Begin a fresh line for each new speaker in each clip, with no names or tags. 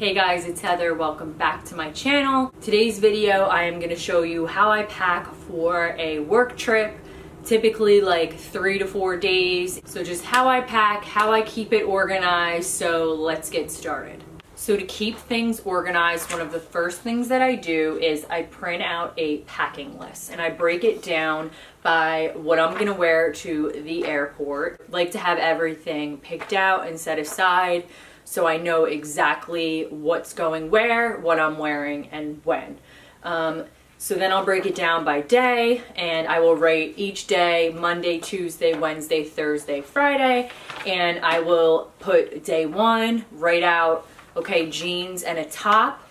Hey guys, it's Heather. Welcome back to my channel. Today's video, I am going to show you how I pack for a work trip, typically like 3 to 4 days. So just how I pack, how I keep it organized. So let's get started. So to keep things organized, one of the first things that I do is I print out a packing list and I break it down by what I'm gonna wear to the airport. I like to have everything picked out and set aside so I know exactly what's going where, what I'm wearing, and when. So then I'll break it down by day, and I will write each day, Monday, Tuesday, Wednesday, Thursday, Friday, and I will put day one, write out, okay, jeans and a top,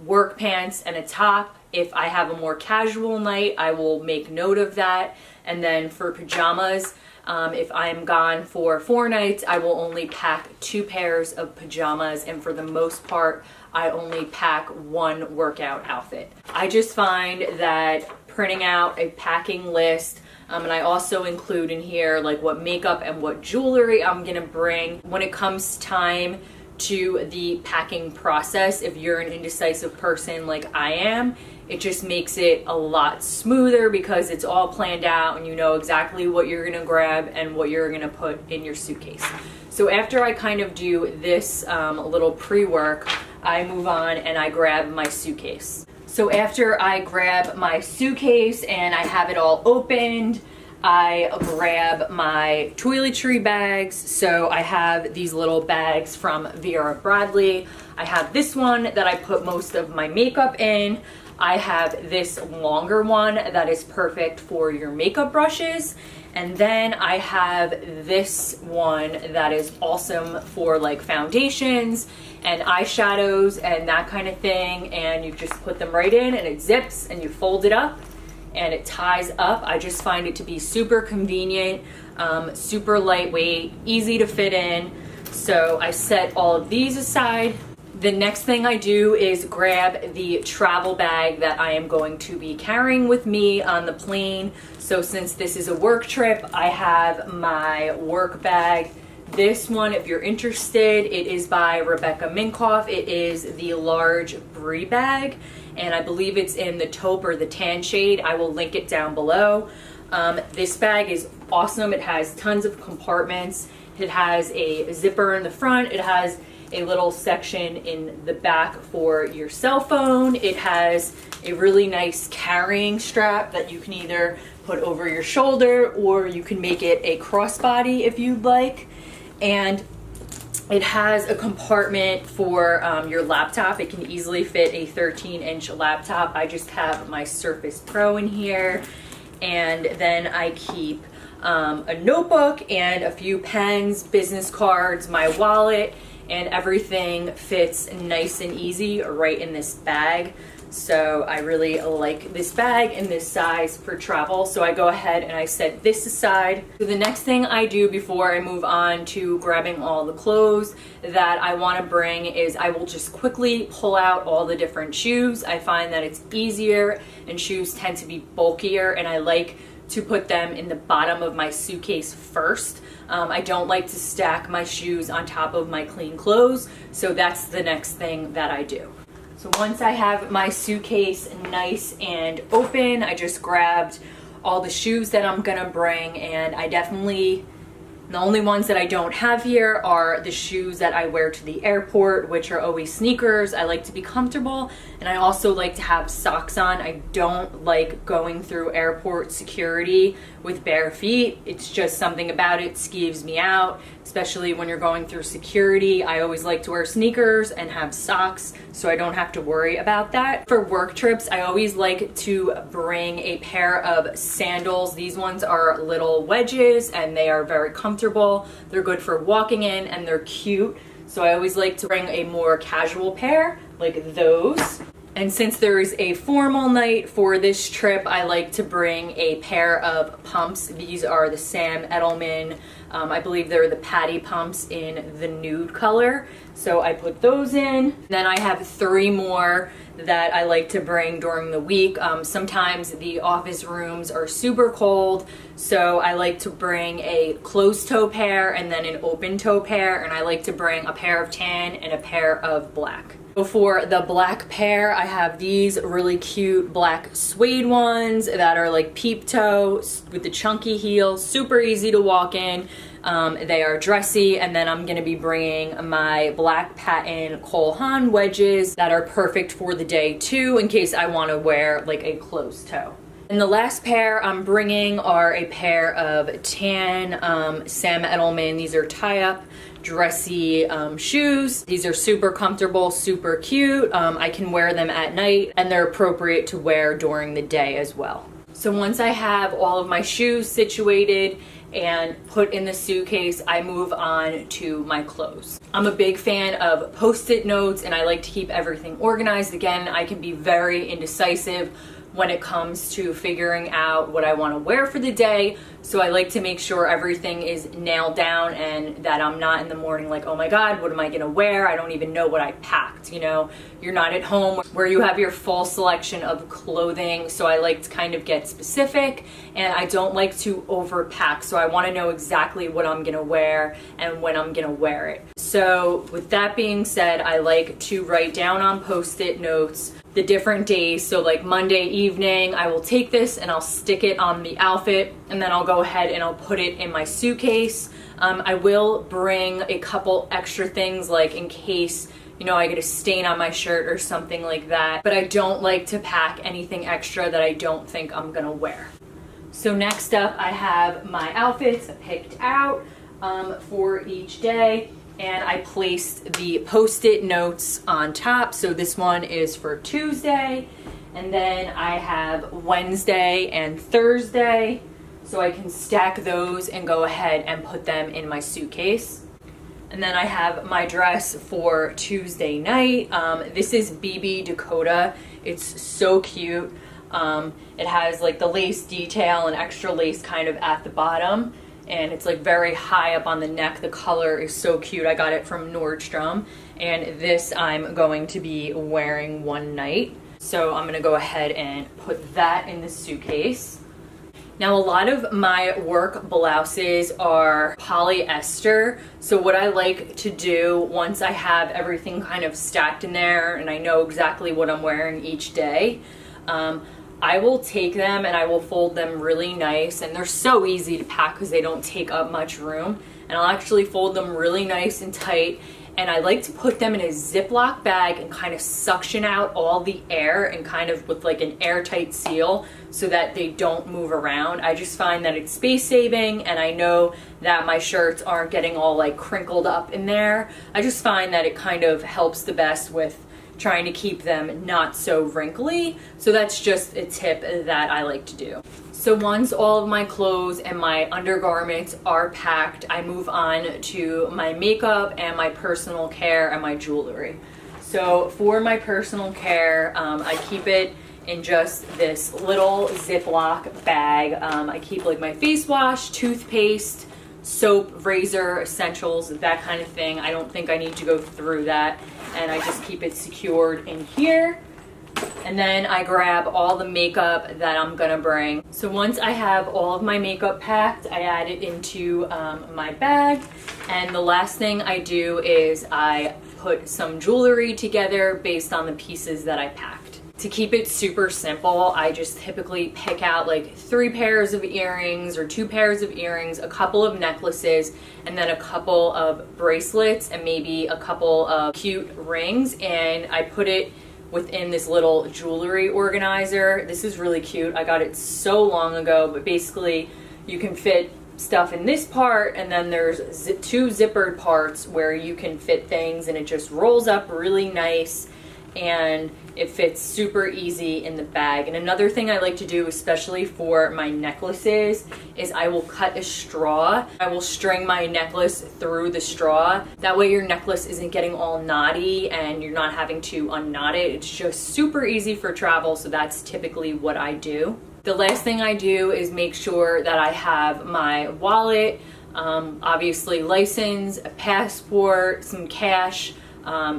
work pants and a top. If I have a more casual night, I will make note of that. And then for pajamas, if I'm gone for 4 nights, I will only pack 2 pairs of pajamas, and for the most part, I only pack 1 workout outfit. I just find that printing out a packing list, and I also include in here like what makeup and what jewelry I'm gonna bring when it comes time to the packing process. If you're an indecisive person like I am, it just makes it a lot smoother because it's all planned out and you know exactly what you're gonna grab and what you're gonna put in your suitcase. So after I kind of do this little pre-work, I move on and I grab my suitcase. So after I grab my suitcase and I have it all opened, I grab my toiletry bags. So I have these little bags from Vera Bradley. I have this one that I put most of my makeup in. I have this longer one that is perfect for your makeup brushes. And then I have this one that is awesome for like foundations and eyeshadows and that kind of thing. And you just put them right in and it zips and you fold it up and it ties up. I just find it to be super convenient, super lightweight, easy to fit in. So I set all of these aside. The next thing I do is grab the travel bag that I am going to be carrying with me on the plane. So since this is a work trip, I have my work bag. This one, if you're interested, it is by Rebecca Minkoff. It is the large Brie bag, and I believe it's in the taupe or the tan shade. I will link it down below. This bag is awesome. It has tons of compartments. It has a zipper in the front. It has a little section in the back for your cell phone. It has a really nice carrying strap that you can either put over your shoulder or you can make it a crossbody if you'd like. And it has a compartment for your laptop. It can easily fit a 13-inch laptop. I just have my Surface Pro in here. And then I keep a notebook and a few pens, business cards, my wallet, and everything fits nice and easy right in this bag. So I really like this bag and this size for travel. So I go ahead and I set this aside. So the next thing I do before I move on to grabbing all the clothes that I want to bring is I will just quickly pull out all the different shoes. I find that it's easier and shoes tend to be bulkier, and I like to put them in the bottom of my suitcase first. I don't like to stack my shoes on top of my clean clothes, so that's the next thing that I do. So once I have my suitcase nice and open, I just grabbed all the shoes that I'm gonna bring, and the only ones that I don't have here are the shoes that I wear to the airport, which are always sneakers. I like to be comfortable, and I also like to have socks on. I don't like going through airport security with bare feet. It's just something about it skeeves me out, especially when you're going through security. I always like to wear sneakers and have socks so I don't have to worry about that. For work trips, I always like to bring a pair of sandals. These ones are little wedges and they are very comfortable. They're good for walking in and they're cute. So I always like to bring a more casual pair like those. And since there is a formal night for this trip, I like to bring a pair of pumps. These are the Sam Edelman, I believe they're the Patty pumps in the nude color. So I put those in. Then I have 3 more that I like to bring during the week. Sometimes the office rooms are super cold, so I like to bring a closed toe pair and then an open toe pair, and I like to bring a pair of tan and a pair of black. So for the black pair, I have these really cute black suede ones that are like peep toe with the chunky heels, super easy to walk in. They are dressy, and then I'm going to be bringing my black patent Cole Haan wedges that are perfect for the day too, in case I want to wear like a closed toe. And the last pair I'm bringing are a pair of tan Sam Edelman. These are tie-up dressy shoes. These are super comfortable, super cute. I can wear them at night, and they're appropriate to wear during the day as well. So once I have all of my shoes situated and put in the suitcase, I move on to my clothes. I'm a big fan of post-it notes, and I like to keep everything organized. Again, I can be very indecisive when it comes to figuring out what I want to wear for the day. So I like to make sure everything is nailed down and that I'm not in the morning like, oh my God, what am I gonna wear? I don't even know what I packed. You know, you're not at home where you have your full selection of clothing. So I like to kind of get specific, and I don't like to overpack. So I want to know exactly what I'm gonna wear and when I'm gonna wear it. So with that being said, I like to write down on post-it notes the different days. So like Monday evening, I will take this and I'll stick it on the outfit, and then I'll go ahead and I'll put it in my suitcase. I will bring a couple extra things, like in case, you know, I get a stain on my shirt or something like that, but I don't like to pack anything extra that I don't think I'm gonna wear. So next up, I have my outfits picked out for each day. And I placed the post-it notes on top. So this one is for Tuesday, and then I have Wednesday and Thursday, so I can stack those and go ahead and put them in my suitcase. And then I have my dress for Tuesday night. This is BB Dakota. It's so cute. It has like the lace detail and extra lace kind of at the bottom, and it's like very high up on the neck. The color is so cute. I got it from Nordstrom, and this I'm going to be wearing one night. So I'm gonna go ahead and put that in the suitcase. Now, a lot of my work blouses are polyester. So what I like to do once I have everything kind of stacked in there and I know exactly what I'm wearing each day, I will take them and I will fold them really nice, and they're so easy to pack because they don't take up much room, and I'll actually fold them really nice and tight, and I like to put them in a Ziploc bag and kind of suction out all the air, and kind of with like an airtight seal so that they don't move around. I just find that it's space saving, and I know that my shirts aren't getting all like crinkled up in there. I just find that it kind of helps the best with trying to keep them not so wrinkly. So that's just a tip that I like to do. So once all of my clothes and my undergarments are packed, I move on to my makeup and my personal care and my jewelry. So for my personal care, I keep it in just this little Ziploc bag. I keep like my face wash, toothpaste, soap, razor, essentials, that kind of thing. I don't think I need to go through that, and I just keep it secured in here. And then I grab all the makeup that I'm gonna bring. So once I have all of my makeup packed, I add it into my bag, and the last thing I do is I put some jewelry together based on the pieces that I packed. To keep it super simple, I just typically pick out like 3 pairs of earrings or 2 pairs of earrings, a couple of necklaces, and then a couple of bracelets, and maybe a couple of cute rings, and I put it within this little jewelry organizer. This is really cute. I got it so long ago, but basically you can fit stuff in this part, and then there's 2 zippered parts where you can fit things, and it just rolls up really nice, and it fits super easy in the bag. And another thing I like to do, especially for my necklaces, is I will cut a straw. I will string my necklace through the straw. That way your necklace isn't getting all knotty and you're not having to unknot it. It's just super easy for travel, so that's typically what I do. The last thing I do is make sure that I have my wallet, obviously license, a passport, some cash,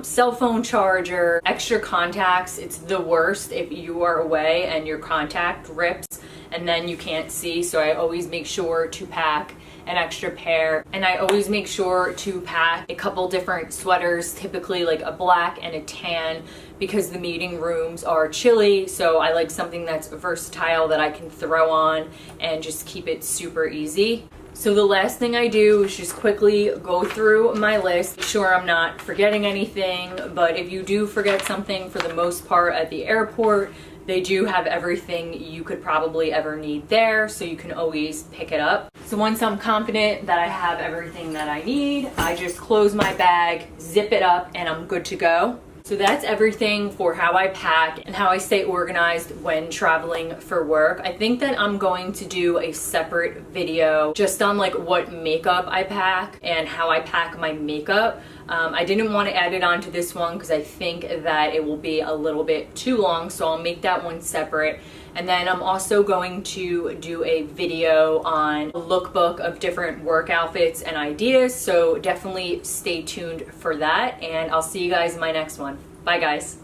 cell phone charger, extra contacts. It's the worst if you are away and your contact rips and then you can't see. So I always make sure to pack an extra pair, and I always make sure to pack a couple different sweaters, typically like a black and a tan, because the meeting rooms are chilly. So I like something that's versatile that I can throw on and just keep it super easy. So the last thing I do is just quickly go through my list, make sure I'm not forgetting anything. But if you do forget something, for the most part at the airport, they do have everything you could probably ever need there, so you can always pick it up. So once I'm confident that I have everything that I need, I just close my bag, zip it up, and I'm good to go. So that's everything for how I pack and how I stay organized when traveling for work. I think that I'm going to do a separate video just on like what makeup I pack and how I pack my makeup. I didn't want to add it onto this one because I think that it will be a little bit too long, so I'll make that one separate. And then I'm also going to do a video on a lookbook of different work outfits and ideas, so definitely stay tuned for that, and I'll see you guys in my next one. Bye guys.